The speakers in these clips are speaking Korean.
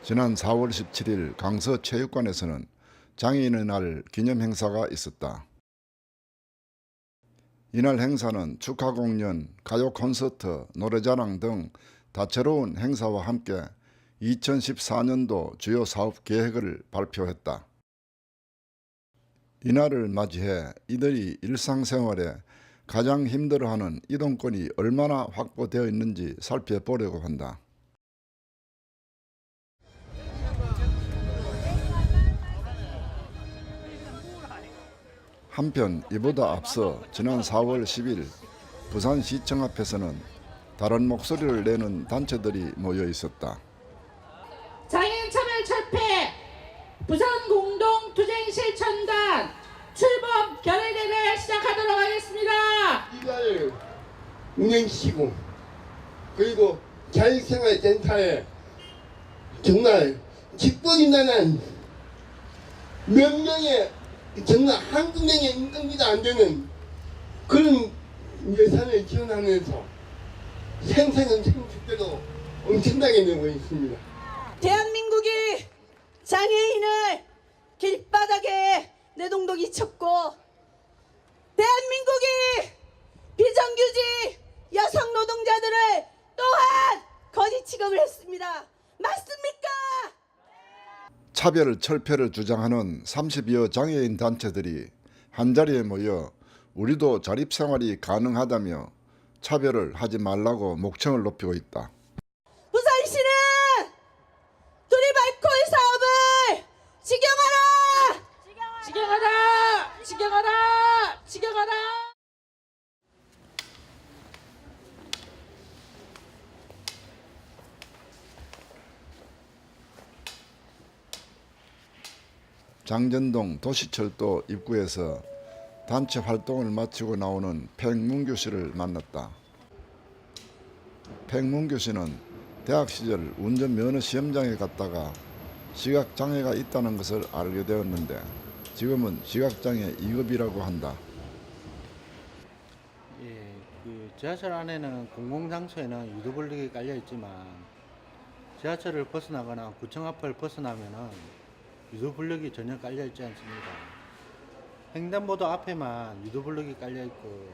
지난 4월 17일 강서체육관에서는 장애인의 날 기념 행사가 있었다. 이날 행사는 축하 공연, 가요 콘서트, 노래자랑 등 다채로운 행사와 함께 2014년도 주요 사업 계획을 발표했다. 이날을 맞이해 이들이 일상생활에 가장 힘들어하는 이동권이 얼마나 확보되어 있는지 살펴보려고 한다. 한편 이보다 앞서 지난 4월 10일 부산시청 앞에서는 다른 목소리를 내는 단체들이 모여 있었다. 장애인 차별철폐 부산공동투쟁실천단 출범 결의대를 시작하도록 하겠습니다. 이날 운영시키고 그리고 자율생활센터에 정말 기쁨이 나는 몇 명의 정말 한두 명의 인건비도 안 되는 그런 예산을 지원하면서 생생한 생축대도 엄청나게 내고 있습니다. 대한민국이 장애인을 길바닥에 내동댕이 쳤고 대한민국이 비정규직 여성 노동자들을 또한 거짓 취급을 했습니다. 맞습니까? 차별 철폐를 주장하는 30여 장애인 단체들이 한자리에 모여 우리도 자립생활이 가능하다며 차별을 하지 말라고 목청을 높이고 있다. 부산시는 두리발코이 사업을 직영하라! 직영하라! 직영하라! 직영하라! 장전동 도시철도 입구에서 단체 활동을 마치고 나오는 팽문규 씨를 만났다. 팽문규 씨는 대학 시절 운전면허 시험장에 갔다가 시각장애가 있다는 것을 알게 되었는데 지금은 시각장애 2급이라고 한다. 예, 지하철 안에는 공공장소에는 유도블록이 깔려 있지만 지하철을 벗어나거나 구청 앞을 벗어나면은 유도블록이 전혀 깔려 있지 않습니다. 횡단보도 앞에만 유도블록이 깔려 있고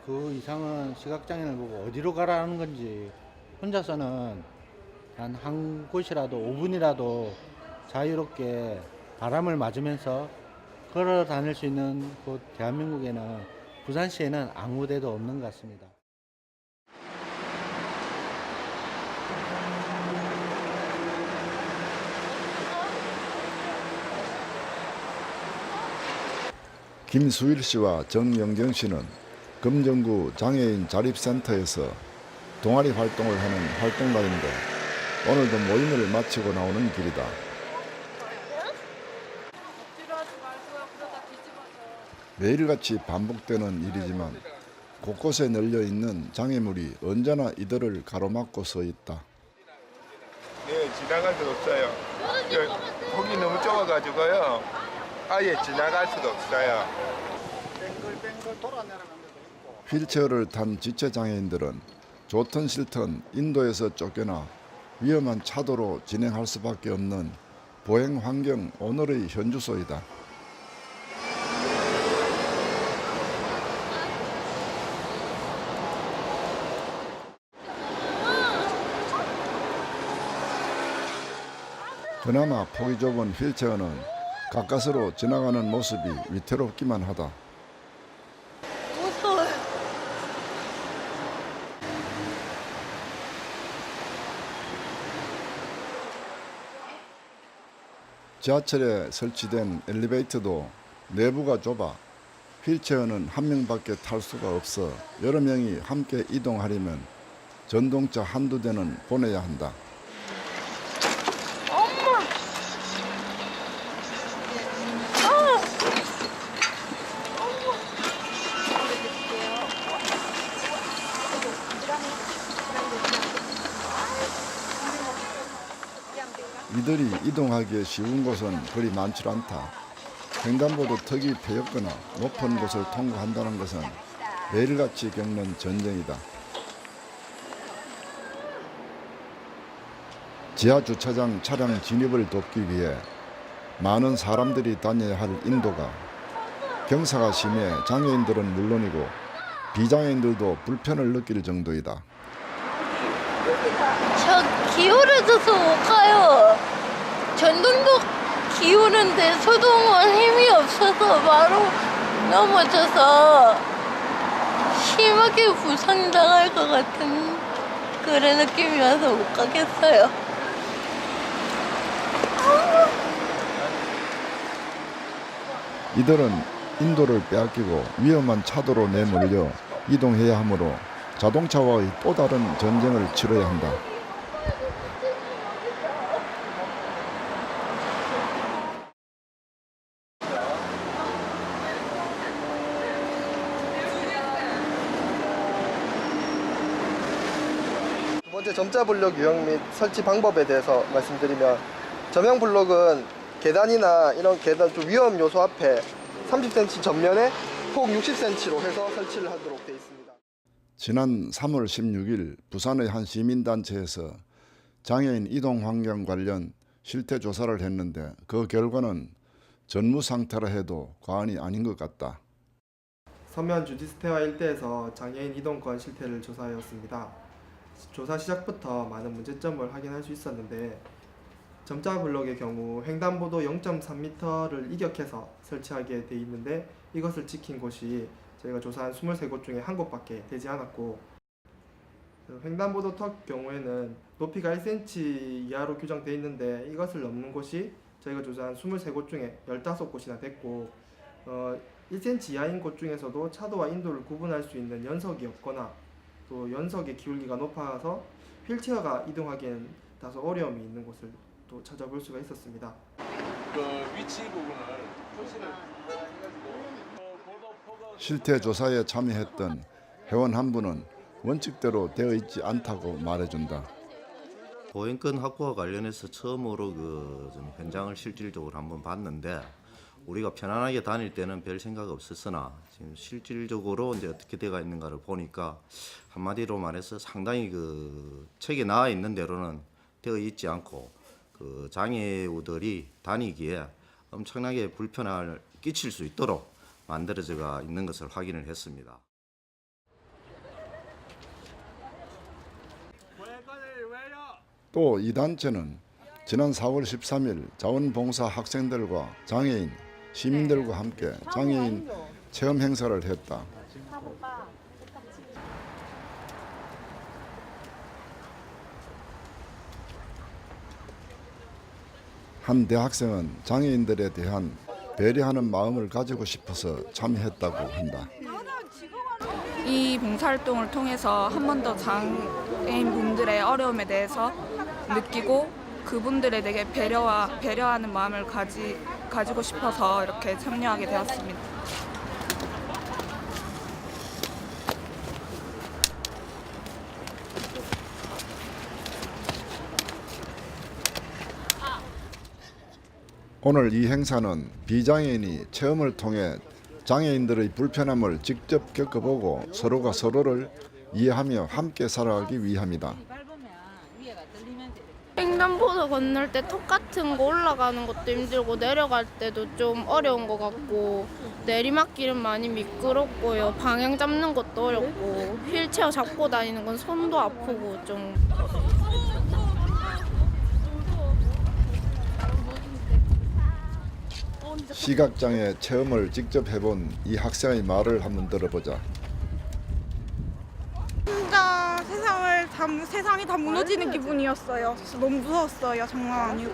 그 이상은 시각장애인을 보고 어디로 가라는 건지 혼자서는 단 한 곳이라도 5분이라도 자유롭게 바람을 맞으면서 걸어 다닐 수 있는 곳 대한민국에는 부산시에는 아무 데도 없는 것 같습니다. 김수일 씨와 정영경 씨는 금정구 장애인 자립센터에서 동아리 활동을 하는 활동가인데 오늘도 모임을 마치고 나오는 길이다. 매일같이 반복되는 일이지만 곳곳에 널려있는 장애물이 언제나 이들을 가로막고 서 있다. 네, 지나갈 수가 없어요. 폭이 너무 좁아가지고요. 아예 지나갈 수가 없어요. 휠체어를 탄 지체장애인들은 좋든 싫든 인도에서 쫓겨나 위험한 차도로 진행할 수밖에 없는 보행 환경 오늘의 현주소이다. 그나마 폭이 좁은 휠체어는 가까스로 지나가는 모습이 위태롭기만 하다. 무서워요. 지하철에 설치된 엘리베이터도 내부가 좁아 휠체어는 한 명밖에 탈 수가 없어 여러 명이 함께 이동하려면 전동차 한두 대는 보내야 한다. 이들이 이동하기에 쉬운 곳은 그리 많지 않다. 횡단보도 턱이 패였거나 높은 곳을 통과한다는 것은 매일같이 겪는 전쟁이다. 지하 주차장 차량 진입을 돕기 위해 많은 사람들이 다녀야 할 인도가 경사가 심해 장애인들은 물론이고 비장애인들도 불편을 느낄 정도이다. 저 기울어져서 못 가요. 전동도 기우는데 소동은 힘이 없어서 바로 넘어져서 심하게 부상당할 것 같은 그런 느낌이 와서 못 가겠어요. 이들은 인도를 빼앗기고 위험한 차도로 내몰려 이동해야 하므로 자동차와의 또 다른 전쟁을 치러야 한다. 두 번째 점자 블록 유형 및 설치 방법에 대해서 말씀드리면, 저명 블록은 계단이나 이런 계단 좀 위험 요소 앞에 30cm 전면에 폭 60cm로 해서 설치를 하도록 되어 있습니다. 지난 3월 16일 부산의 한 시민단체에서 장애인 이동 환경 관련 실태 조사를 했는데 그 결과는 전무 상태라 해도 과언이 아닌 것 같다. 서면 주지스테와 일대에서 장애인 이동권 실태를 조사하였습니다. 조사 시작부터 많은 문제점을 확인할 수 있었는데, 점자 블록의 경우 횡단보도 0.3m를 이격해서 설치하게 돼 있는데 이것을 지킨 곳이 저희가 조사한 23곳 중에 한 곳밖에 되지 않았고, 횡단보도 턱 경우에는 높이가 1cm 이하로 규정되어 있는데 이것을 넘는 곳이 저희가 조사한 23곳 중에 15곳이나 됐고, 1cm 이하인 곳 중에서도 차도와 인도를 구분할 수 있는 연석이 없거나 또 연석의 기울기가 높아서 휠체어가 이동하기엔 다소 어려움이 있는 곳을 또 찾아볼 수가 있었습니다. 실태 조사에 참여했던 회원 한 분은 원칙대로 되어 있지 않다고 말해준다. 보행권 확보와 관련해서 처음으로 좀 현장을 실질적으로 한번 봤는데, 우리가 편안하게 다닐 때는 별 생각 없었으나 지금 실질적으로 이제 어떻게 되어 있는가를 보니까 한마디로 말해서 상당히 책에 나와 있는 대로는 되어 있지 않고 장애우들이 다니기에 엄청나게 불편을 끼칠 수 있도록 만들어져 있는 것을 확인을 했습니다. 또 이 단체는 지난 4월 13일 자원봉사 학생들과 장애인, 시민들과 함께 장애인 체험 행사를 했다. 한 대학생은 장애인들에 대한 배려하는 마음을 가지고 싶어서 참여했다고 한다. 이 봉사활동을 통해서 한 번 더 장애인분들의 어려움에 대해서 느끼고 그분들에 대해 배려하는 마음을 가지고 싶어서 이렇게 참여하게 되었습니다. 오늘 이 행사는 비장애인이 체험을 통해 장애인들의 불편함을 직접 겪어보고 서로가 서로를 이해하며 함께 살아가기 위함이다. 횡단보도 건널 때 턱 같은 거 올라가는 것도 힘들고 내려갈 때도 좀 어려운 것 같고, 내리막길은 많이 미끄럽고요. 방향 잡는 것도 어렵고, 휠체어 잡고 다니는 건 손도 아프고 좀. 시각장애 체험을 직접 해본 이 학생의 말을 한번 들어보자. 진짜 세상이 다 무너지는 기분이었어요. 너무 무서웠어요. 장난 아니고.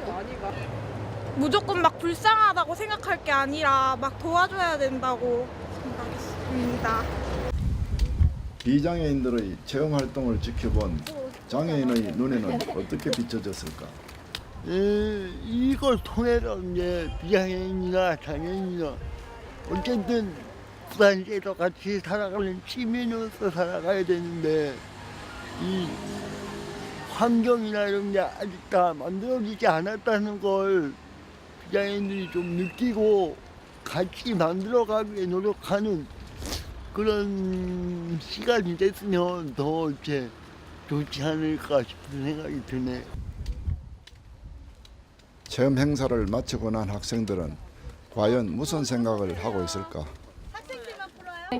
무조건 막 불쌍하다고 생각할 게 아니라 막 도와줘야 된다고 생각했습니다. 비장애인들의 체험 활동을 지켜본 장애인의 눈에는 어떻게 비춰졌을까? 이걸 통해서 이제 비장애인이나 장애인이나 어쨌든 부산시에서 같이 살아가는 시민으로서 살아가야 되는데, 이 환경이나 이런 게 아직 다 만들어지지 않았다는 걸 비장애인들이 좀 느끼고 같이 만들어가기 위해 노력하는 그런 시간이 됐으면 더 이제 좋지 않을까 싶은 생각이 드네. 체험 행사를 마치고 난 학생들은 과연 무슨 생각을 하고 있을까?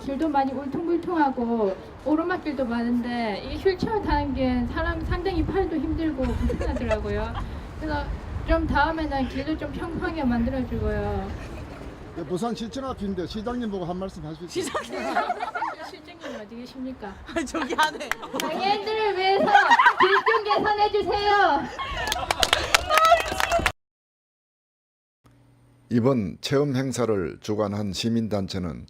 길도 많이 울퉁불퉁하고 오르막길도 많은데 이 휠체어 타는 게 상당히 팔도 힘들고 불편하더라고요. 그래서 좀 다음에는 길도 좀 평평하게 만들어주고요. 부산 시청 앞인데 시장님 보고 한 말씀 하실 수 있어요? 실장님 어디 계십니까? 저기 안에. 장애인들을 위해서 길 좀 개선해 주세요. 이번 체험 행사를 주관한 시민단체는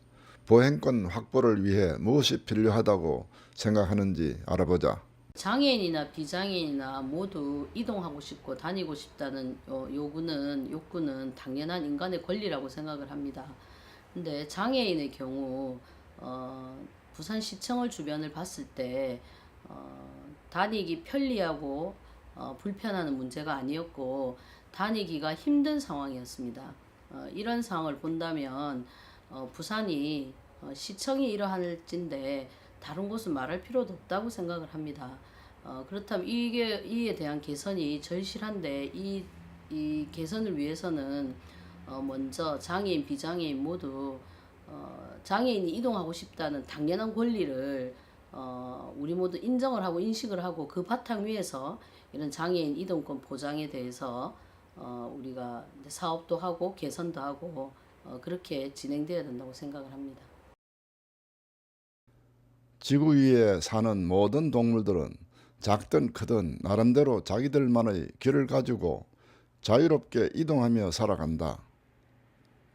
보행권 확보를 위해 무엇이 필요하다고 생각하는지 알아보자. 장애인이나 비장애인이나 모두 이동하고 싶고 다니고 싶다는 욕구는 당연한 인간의 권리라고 생각을 합니다. 근데 장애인의 경우 부산시청을 주변을 봤을 때 다니기 편리하고 불편한 문제가 아니었고 다니기가 힘든 상황이었습니다. 이런 상황을 본다면 부산이 시청이 이러할진데 다른 곳은 말할 필요도 없다고 생각을 합니다. 그렇다면 이에 대한 개선이 절실한데 이 개선을 위해서는 먼저 장애인, 비장애인 모두 장애인이 이동하고 싶다는 당연한 권리를 우리 모두 인정을 하고 인식을 하고 그 바탕 위에서 이런 장애인 이동권 보장에 대해서 우리가 사업도 하고 개선도 하고 그렇게 진행되어야 된다고 생각을 합니다. 지구 위에 사는 모든 동물들은 작든 크든 나름대로 자기들만의 길을 가지고 자유롭게 이동하며 살아간다.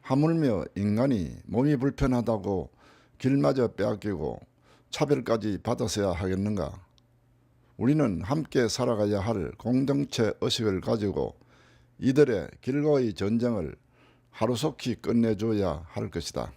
하물며 인간이 몸이 불편하다고 길마저 빼앗기고 차별까지 받았어야 하겠는가? 우리는 함께 살아가야 할 공동체 의식을 가지고 이들의 길과의 전쟁을 하루속히 끝내줘야 할 것이다.